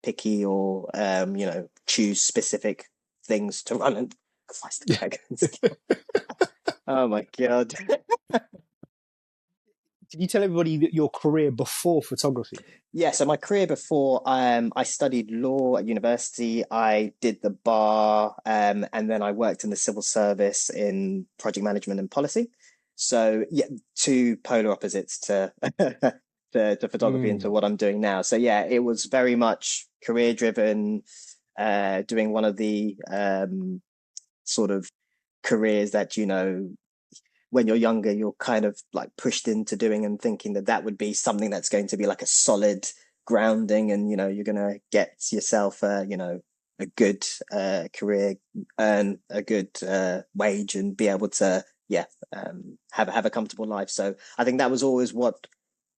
picky or choose specific things to run. And Christ, the dragons. Oh my god. Can you tell everybody that your career before photography? Yeah, so my career before, I studied law at university. I did the bar, and then I worked in the civil service in project management and policy. So yeah, two polar opposites to to photography and to what I'm doing now. So yeah, it was very much career driven, doing one of the sort of careers that, when you're younger, you're kind of like pushed into doing and thinking that that would be something that's going to be like a solid grounding, and you're going to get yourself a good career, earn a good wage, and be able to have a comfortable life. So I think that was always what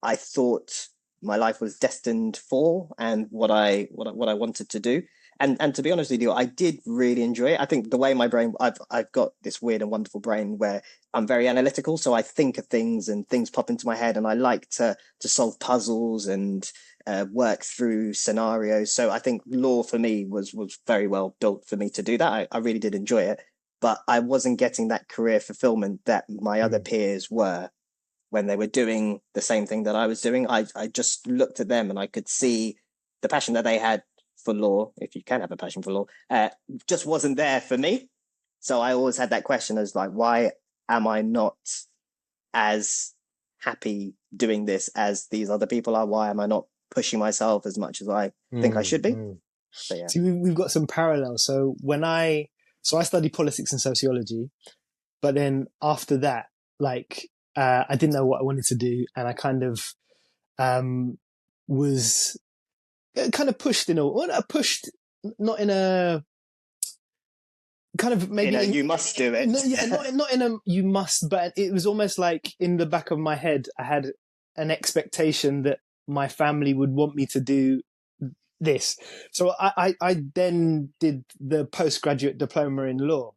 I thought my life was destined for, and what I wanted to do. And to be honest with you, I did really enjoy it. I think the way my brain, I've got this weird and wonderful brain where I'm very analytical. So I think of things and things pop into my head, and I like to solve puzzles and work through scenarios. So I think law for me was very well built for me to do that. I really did enjoy it, but I wasn't getting that career fulfillment that my other peers were when they were doing the same thing that I was doing. I just looked at them and I could see the passion that they had for law, if you can have a passion for law, just wasn't there for me. So I always had that question as like, why am I not as happy doing this as these other people are? Why am I not pushing myself as much as I think I should be? So yeah. See, we've got some parallels. So I studied politics and sociology, but then after that, I didn't know what I wanted to do, and I kind of was kind of pushed not in a kind of maybe you must do it. Not in a you must, but it was almost like in the back of my head I had an expectation that my family would want me to do this. So I then did the postgraduate diploma in law,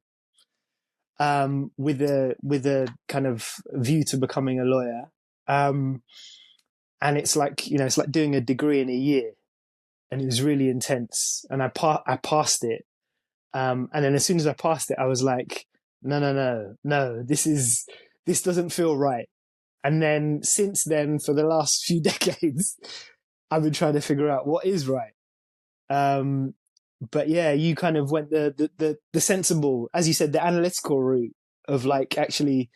with a kind of view to becoming a lawyer. And it's like doing a degree in a year, and it was really intense. And I passed it. And then as soon as I passed it, I was like, no, this doesn't feel right. And then since then, for the last few decades, I've been trying to figure out what is right. But yeah, you kind of went the sensible, as you said, the analytical route of like, actually,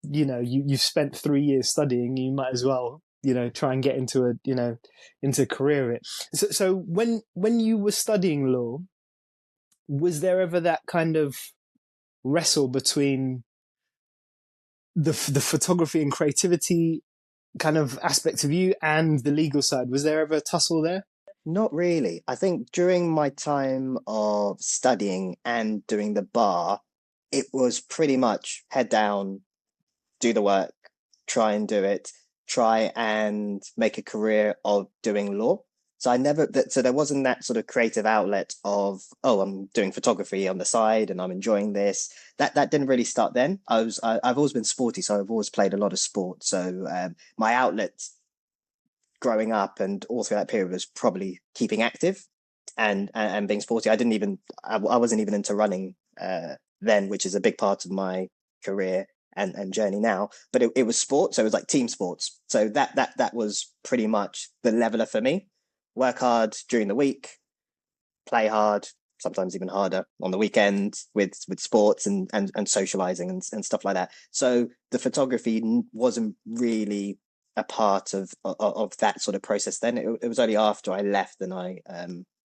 you've spent 3 years studying, you might as well, try and get into a career. So when you were studying law, was there ever that kind of wrestle between the photography and creativity kind of aspects of you and the legal side? Was there ever a tussle there? Not really. I think during my time of studying and doing the bar, it was pretty much head down, do the work, try and do it, try and make a career of doing law. So so there wasn't that sort of creative outlet of, oh, I'm doing photography on the side and I'm enjoying this. That didn't really start then. I've always been sporty, so I've always played a lot of sport. So my outlet growing up and all through that period was probably keeping active and being sporty. I wasn't even into running then, which is a big part of my career and journey now, but it was sport. So it was like team sports. So that was pretty much the leveler for me. Work hard during the week, play hard, sometimes even harder on the weekend with sports and socializing and stuff like that. So the photography wasn't really a part of that sort of process then. It was only after I left and I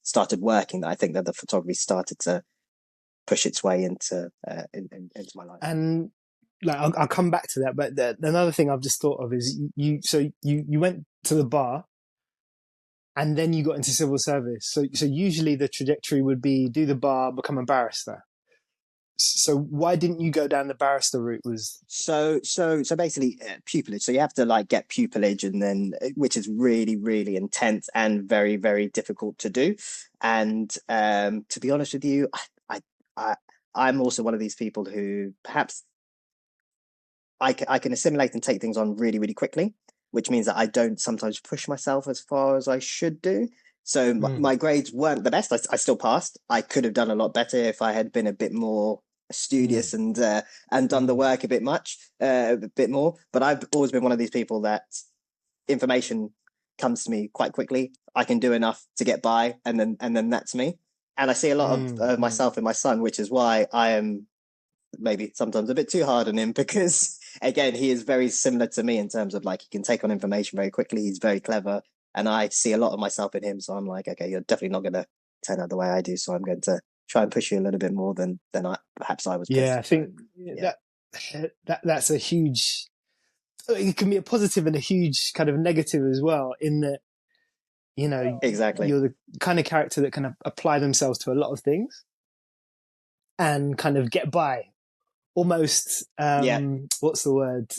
started working that I think that the photography started to push its way into my life. And like I'll come back to that, but another thing I've just thought of is you went to the bar and then you got into civil service. So usually the trajectory would be do the bar, become a barrister. So why didn't you go down the barrister route? So basically pupillage. So you have to like get pupillage, and then which is really, really intense and very, very difficult to do. And to be honest with you, I'm also one of these people who perhaps I can assimilate and take things on really, really quickly, which means that I don't sometimes push myself as far as I should do. So Mm, my grades weren't the best. I still passed. I could have done a lot better if I had been a bit more mm, studious and done the mm, work a bit more. But I've always been one of these people that information comes to me quite quickly. I can do enough to get by, and then that's me. And I see a lot mm, of mm. myself in my son, which is why I am maybe sometimes a bit too hard on him because again, he is very similar to me in terms of like he can take on information very quickly. He's very clever, and I see a lot of myself in him. So I'm like, okay, you're definitely not going to turn out the way I do. So I'm going to try and push you a little bit more than I perhaps I was Yeah, pushed. I So think yeah, that that's a huge. It can be a positive and a huge kind of negative as well. In that, you know, exactly. you're the kind of character that can apply themselves to a lot of things and kind of get by. Almost, Yeah, what's the word?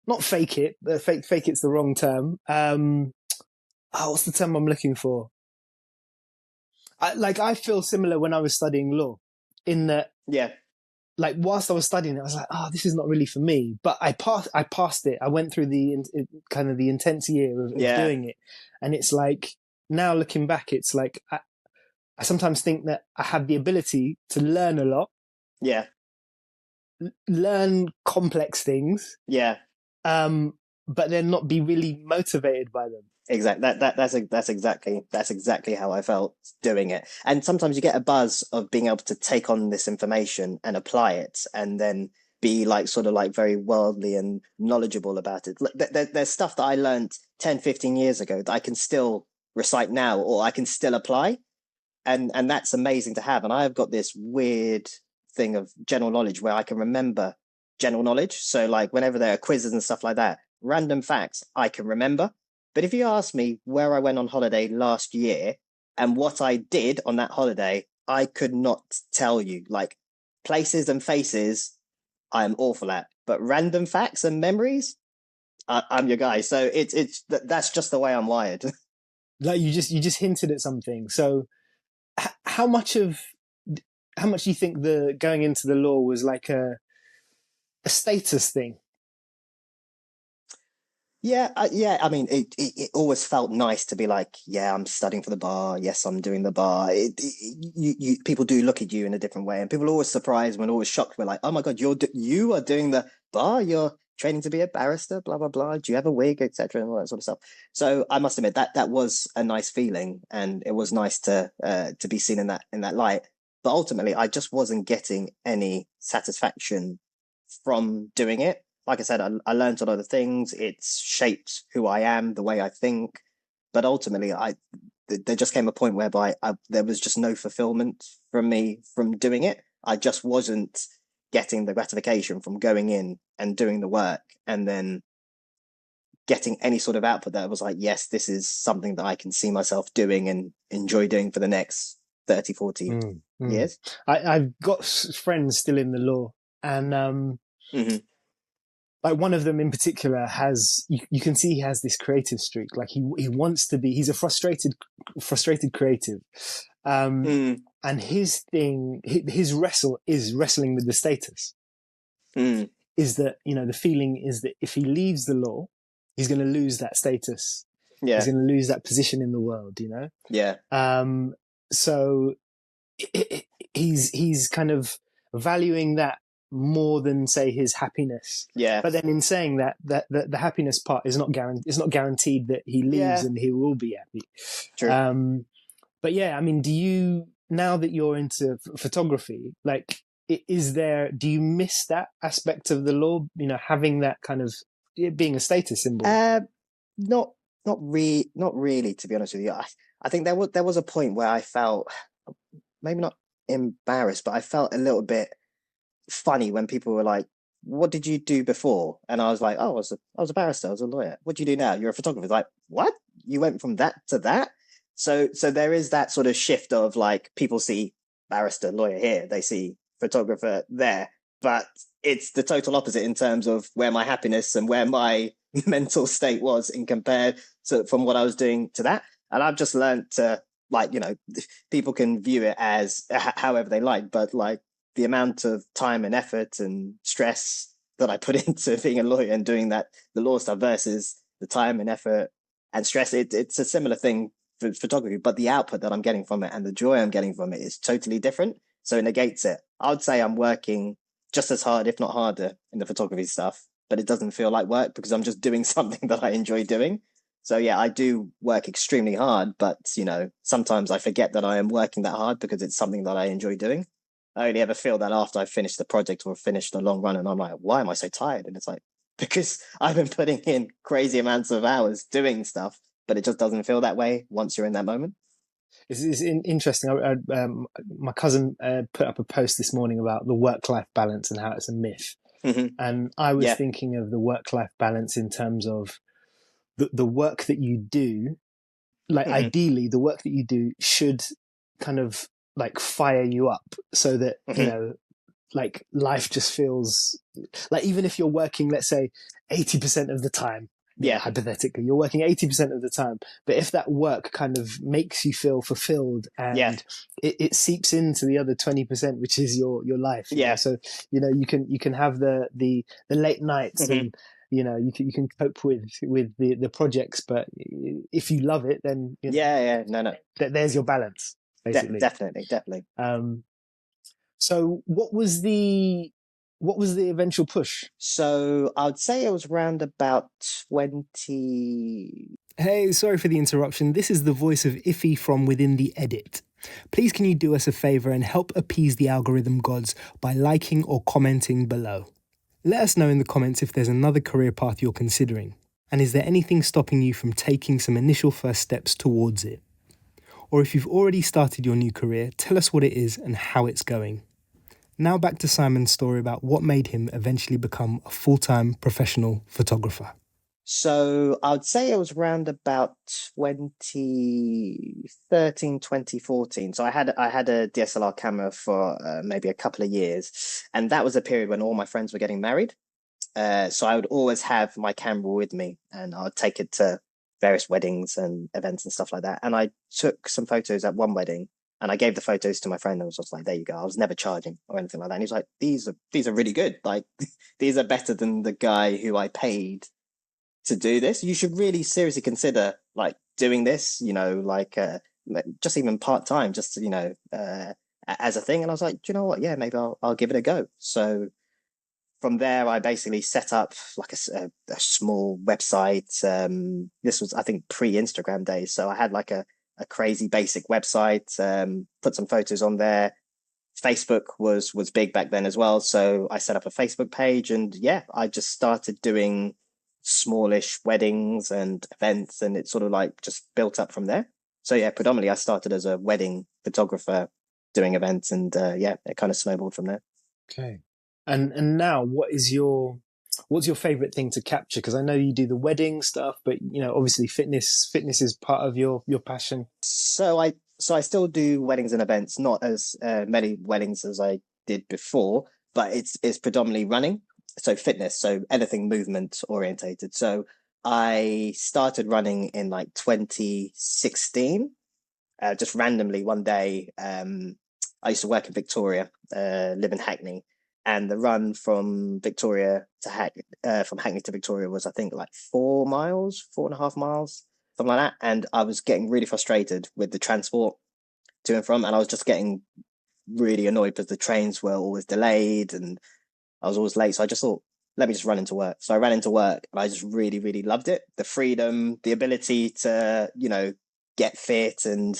Not fake it. Fake it's the wrong term. What's the term I'm looking for? I feel similar when I was studying law, in that yeah, like whilst I was studying it, I was like, oh, this is not really for me. But I passed it. I went through the kind of the intense year of yeah, doing it, and it's like now looking back, it's like I sometimes think that I have the ability to learn a lot, yeah, learn complex things, yeah. um, but then not be really motivated by them. Exactly. That's exactly how I felt doing it. And sometimes you get a buzz of being able to take on this information and apply it, and then be like sort of like very worldly and knowledgeable about it. There's stuff that I learned 10, 15 years ago that I can still recite now, or I can still apply, and that's amazing to have. And I've got this weird thing of general knowledge where I can remember general knowledge. So like whenever there are quizzes and stuff like that, random facts I can remember. But if you ask me where I went on holiday last year and what I did on that holiday, I could not tell you. Like places and faces, I'm awful at. But random facts and memories, I'm your guy. So that's just the way I'm wired. Like you just hinted at something. So how much of how much do you think the going into the law was like a status thing? Yeah, yeah. I mean, it always felt nice to be like, yeah, I'm studying for the bar. Yes, I'm doing the bar. People do look at you in a different way, and people are always surprised when always shocked. We're like, oh my God, you are doing the bar. You're training to be a barrister. Blah blah blah. Do you have a wig, etc., and all that sort of stuff. So I must admit that was a nice feeling, and it was nice to be seen in that light. But ultimately, I just wasn't getting any satisfaction from doing it. Like I said, I learned a lot of things. It's shaped who I am, the way I think. But ultimately, there just came a point whereby there was just no fulfillment from me from doing it. I just wasn't getting the gratification from going in and doing the work and then getting any sort of output that was like, yes, this is something that I can see myself doing and enjoy doing for the next 30, 40 Mm, mm. years. I've got friends still in the law, and Mm-hmm. like one of them in particular has you can see he has this creative streak. Like he wants to be. He's a frustrated creative, um, Mm, and his thing, his wrestle is wrestling with the status. mm, Is that the feeling is that if he leaves the law, he's going to lose that status. He's yeah, going to lose that position in the world. yeah, Um, so he's kind of valuing that more than say his happiness. yeah, But then in saying that the happiness part is not guaranteed. It's not guaranteed that he leaves yeah, and he will be happy. true. But yeah, I mean, do you now that you're into photography, like, do you miss that aspect of the law? Having that kind of it being a status symbol. Uh, not not really, to be honest with you. I think there was a point where I felt maybe not embarrassed, but I felt a little bit funny when people were like, "What did you do before?" And I was like, "Oh, I was a barrister. I was a lawyer. What do you do now? You're a photographer." It's like, what? You went from that to that? So there is that sort of shift of like people see barrister, lawyer here, they see photographer there, but it's the total opposite in terms of where my happiness and where my mental state was in compared to from what I was doing to that. And I've just learned to like, people can view it as however they like, but like the amount of time and effort and stress that I put into being a lawyer and doing that, the law stuff versus the time and effort and stress, it's a similar thing photography, but the output that I'm getting from it and the joy I'm getting from it is totally different. So it negates it. I would say I'm working just as hard, if not harder, in the photography stuff, but it doesn't feel like work because I'm just doing something that I enjoy doing. So yeah, I do work extremely hard, but sometimes I forget that I am working that hard because it's something that I enjoy doing. I only ever feel that after I finish the project or finish the long run, and I'm like, why am I so tired? And it's like because I've been putting in crazy amounts of hours doing stuff, but it just doesn't feel that way once you're in that moment. It's interesting. My cousin put up a post this morning about the work-life balance and how it's a myth. Mm-hmm. And I was Yeah. thinking of the work-life balance in terms of the work that you do. Like Mm-hmm. ideally, the work that you do should kind of like fire you up so that, Mm-hmm. like life just feels like even if you're working, let's say 80% of the time, Yeah. hypothetically, you're working 80% of the time, but if that work kind of makes you feel fulfilled Yeah. and it seeps into the other 20%, which is your life, Yeah. so, you can have the late nights Mm-hmm. and, you can cope with the projects, but if you love it, then, Yeah. Yeah. No, no. there's your balance, basically. Definitely. Definitely. Um, so what was the eventual push? So I would say it was around about 20. Hey, sorry for the interruption. This is the voice of Iffy from Within the Edit. Please can you do us a favor and help appease the algorithm gods by liking or commenting below? Let us know in the comments if there's another career path you're considering. And is there anything stopping you from taking some initial first steps towards it? Or if you've already started your new career, tell us what it is and how it's going. Now back to Simon's story about what made him eventually become a full-time professional photographer. So I would say it was around about 2013, 2014. So I had a DSLR camera for maybe a couple of years, and that was a period when all my friends were getting married. So I would always have my camera with me, and I would take it to various weddings and events and stuff like that. And I took some photos at one wedding, and I gave the photos to my friend, and I was just like, "There you go." I was never charging or anything like that. And he was like, "These are really good. Like these are better than the guy who I paid to do this. You should really seriously consider like doing this. Like just even part time, just as a thing." And I was like, "Do you know what? Yeah, maybe I'll give it a go." So from there, I basically set up like a small website. This was, I think, pre-Instagram days, so I had like a crazy basic website. Put some photos on there. Facebook was big back then as well, so I set up a Facebook page, and yeah, I just started doing smallish weddings and events, and it sort of like just built up from there. So yeah, predominantly I started as a wedding photographer doing events, and yeah, it kind of snowballed from there. Okay. And now, what's your favorite thing to capture? Because I know you do the wedding stuff, but obviously fitness is part of your passion. So I still do weddings and events, not as many weddings as I did before, but it's predominantly running, so fitness, so anything movement orientated. So I started running in like 2016, just randomly one day. I used to work in Victoria, live in Hackney, and the run from from Hackney to Victoria was, I think, like 4 miles, 4.5 miles, something like that. And I was getting really frustrated with the transport to and from, and I was just getting really annoyed because the trains were always delayed and I was always late. So I just thought, let me just run into work. So I ran into work and I just really, really loved it. The freedom, the ability to, get fit and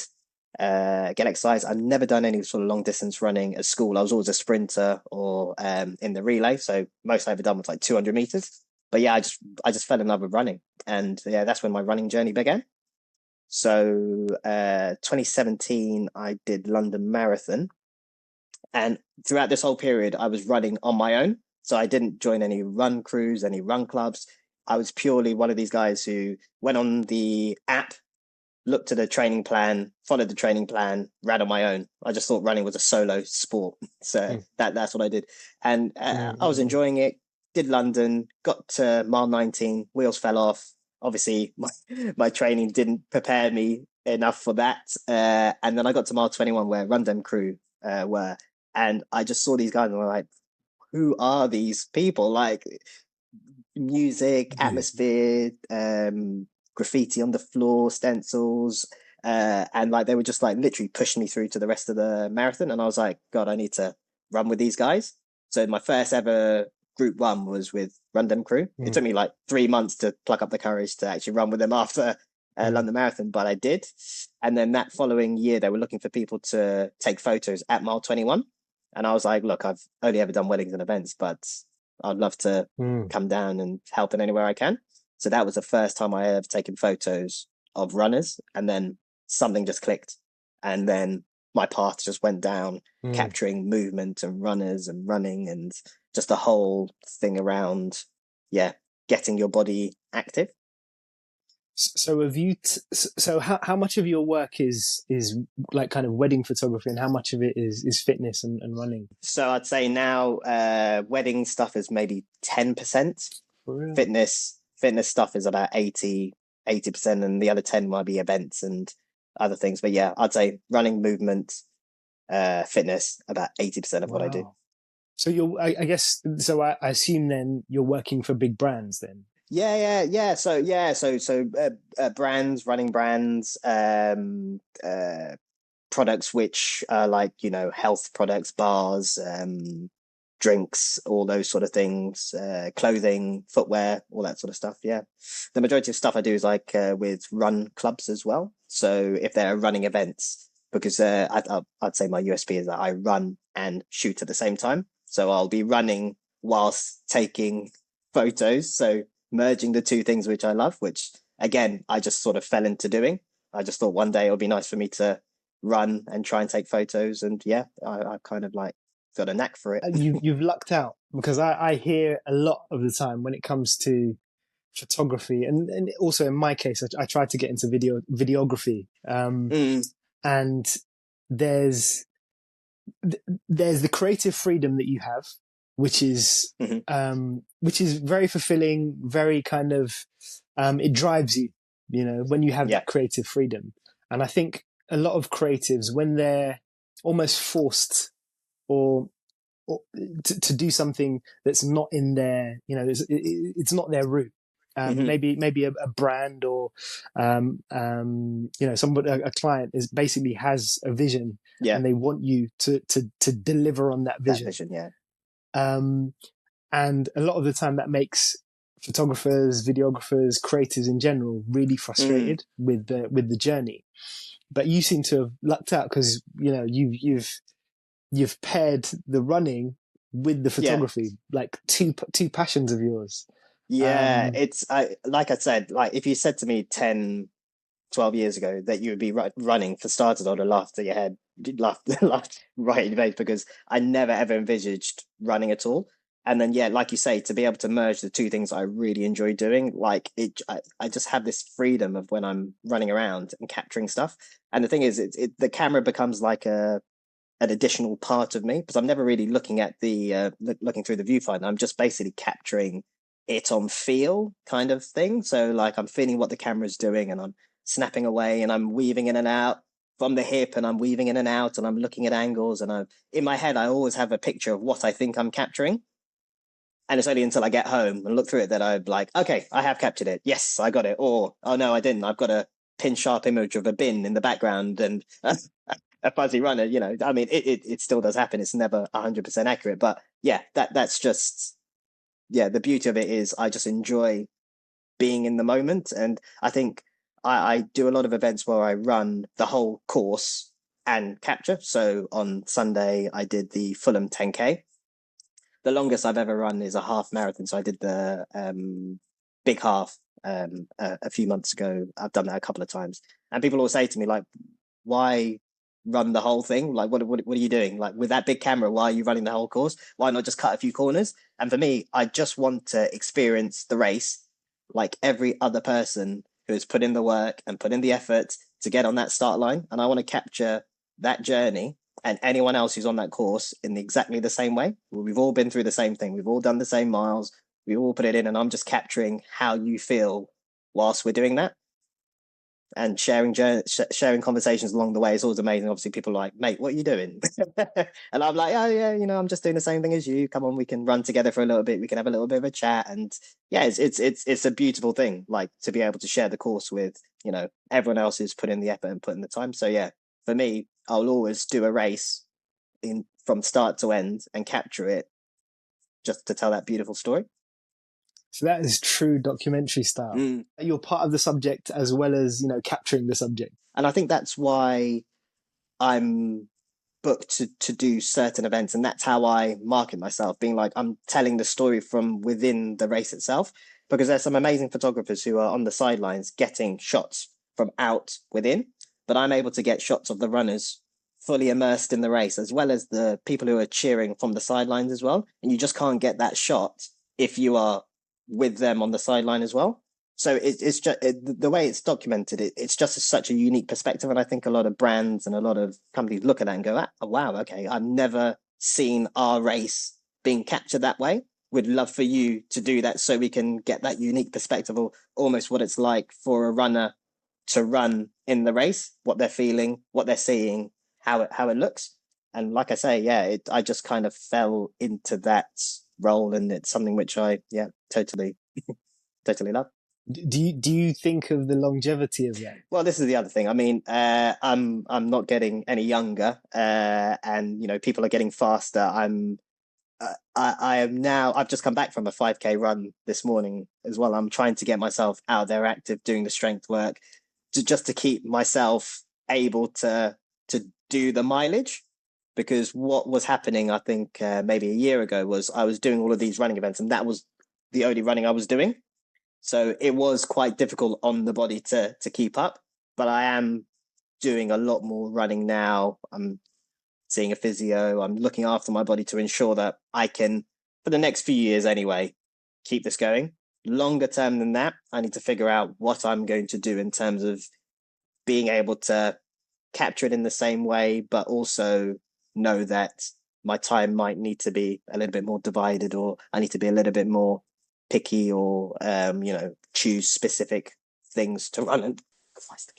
get exercise. I've never done any sort of long distance running at school. I was always a sprinter or in the relay. So most I ever done was like 200 meters. But yeah, I just fell in love with running. And yeah, that's when my running journey began. So 2017, I did London Marathon. And throughout this whole period, I was running on my own. So I didn't join any run crews, any run clubs. I was purely one of these guys who went on the app, looked at a training plan, followed the training plan, ran on my own. I just thought running was a solo sport. So Mm. that's what I did. And I was Mm. enjoying it, did London, got to mile 19, wheels fell off. Obviously, my training didn't prepare me enough for that. And then I got to mile 21 where Run Dem Crew were. And I just saw these guys and were like, who are these people? Like music, Yeah. atmosphere, graffiti on the floor, stencils. And like they were just like literally pushing me through to the rest of the marathon, and I was like, God, I need to run with these guys. So my first ever group run was with Run Dem Crew. It Mm, took me like 3 months to pluck up the courage to actually run with them after mm. London Marathon, but I did. And then that following year, they were looking for people to take photos at mile 21. And I was like, look, I've only ever done weddings and events, but I'd love to Mm. come down and help in anywhere I can. So that was the first time I ever taken photos of runners. And then something just clicked. And then my path just went down, Mm. capturing movement and runners and running and just the whole thing around, yeah, getting your body active. So have you? So how much of your work is like kind of wedding photography, and how much of it is fitness and running? So I'd say now wedding stuff is maybe 10%. For real? Fitness stuff is about 80%, and the other 10 might be events and other things. But yeah, I'd say running, movement, fitness, about 80% of what I do. Wow. So I guess, so I assume then you're working for big brands then. So brands, running brands, products which are like, health products, bars, drinks, all those sort of things, clothing, footwear, all that sort of stuff. Yeah. The majority of stuff I do is like with run clubs as well. So if there are running events, because I'd say my USP is that I run and shoot at the same time. So I'll be running whilst taking photos. So merging the two things which I love, which again, I just sort of fell into doing. I just thought one day it would be nice for me to run and try and take photos. And yeah, I kind of like got a knack for it. You've lucked out, because I hear a lot of the time when it comes to photography, and also in my case, I tried to get into videography, Mm, and there's there's the creative freedom that you have, hmm. which is very fulfilling, very kind of, it drives you, when you have Yeah. that creative freedom. And I think a lot of creatives, when they're almost forced, or, or to do something that's not in their, it's not their route. Hmm. Maybe a brand, or somebody, a client is basically has a vision, Yeah. and they want you to deliver on that That vision. vision. Yeah. Um, and a lot of the time that makes photographers, videographers, creatives in general really Mm, frustrated with the journey. But you seem to have lucked out, because you've paired the running with the yeah. photography, like two passions of yours. Yeah. Um, It's like I said, like if you said to me 10, 12 years ago that you would be running for starters, I'd have laughed at your head, laughed right in your face, because I never ever envisaged running at all. And then, yeah, like you say, to be able to merge the two things I really enjoy doing, like I just have this freedom of when I'm running around and capturing stuff. And the thing is, the camera becomes like an additional part of me, because I'm never really looking at looking through the viewfinder. I'm just basically capturing it on feel kind of thing. So like I'm feeling what the camera's doing, and I'm snapping away, and I'm weaving in and out from the hip, and I'm weaving in and out, and I'm looking at angles, and I in my head I always have a picture of what I think I'm capturing. And it's only until I get home and look through it that I'm like, okay, I have captured it. Yes, I got it. Or, oh no, I didn't. I've got a pin sharp image of a bin in the background and a fuzzy runner. I mean, it still does happen. It's never 100% accurate. But yeah, that's just, yeah, the beauty of it is I just enjoy being in the moment. And I think I do a lot of events where I run the whole course and capture. So on Sunday, I did the Fulham 10K. The longest I've ever run is a half marathon. So I did the big half a few months ago. I've done that a couple of times, and people always say to me like, "Why run the whole thing? Like, what are you doing? Like with that big camera, why are you running the whole course? Why not just cut a few corners?" And for me, I just want to experience the race like every other person who has put in the work and put in the effort to get on that start line, and I want to capture that journey and anyone else who's on that course in exactly the same way. We've all been through the same thing. We've all done the same miles. We all put it in, and I'm just capturing how you feel whilst we're doing that. and sharing conversations along the way is always amazing. Obviously, people are like, mate, what are you doing? And I'm like, oh yeah, I'm just doing the same thing as you. Come on, we can run together for a little bit. We can have a little bit of a chat, and yeah, it's a beautiful thing, like to be able to share the course with everyone else who's put in the effort and put in the time. So yeah, for me, I'll always do a race in from start to end and capture it just to tell that beautiful story. So that is true documentary style. Mm. You're part of the subject as well as, capturing the subject. And I think that's why I'm booked to do certain events, and that's how I market myself, being like I'm telling the story from within the race itself, because there's some amazing photographers who are on the sidelines getting shots from out within, but I'm able to get shots of the runners fully immersed in the race, as well as the people who are cheering from the sidelines as well, and you just can't get that shot if you are with them on the sideline as well. So it's just the way it's documented. It's just such a unique perspective, and I think a lot of brands and a lot of companies look at that and go, "Oh wow, okay, I've never seen our race being captured that way. We'd love for you to do that, so we can get that unique perspective of almost what it's like for a runner to run in the race, what they're feeling, what they're seeing, how it looks." And like I say, yeah, I just kind of fell into that role, and it's something which I totally totally love. Do you think of the longevity of that? Well, this is the other thing. I mean, I'm not getting any younger, and people are getting faster. I am now. I've just come back from a 5K run this morning as well. I'm trying to get myself out there, active, doing the strength work, just to keep myself able to do the mileage. Because what was happening, I think maybe a year ago, was I was doing all of these running events, and that was the only running I was doing. So it was quite difficult on the body to keep up. But I am doing a lot more running now. I'm seeing a physio. I'm looking after my body to ensure that I can, for the next few years anyway, keep this going. Longer term than that, I need to figure out what I'm going to do in terms of being able to capture it in the same way, but also know that my time might need to be a little bit more divided, or I need to be a little bit more picky, or choose specific things to run. And Christ,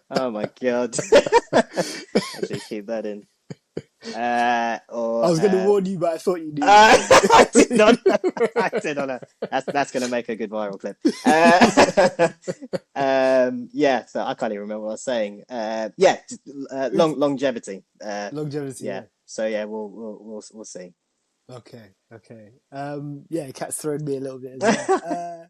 oh my god! Actually, keep that in. I was going to warn you, but I thought you knew. I did not. I did not. That's going to make a good viral clip. Yeah. So I can't even remember what I was saying. Longevity. Longevity. Yeah. So yeah, we'll see. Okay. Yeah, Cat's thrown me a little bit as well.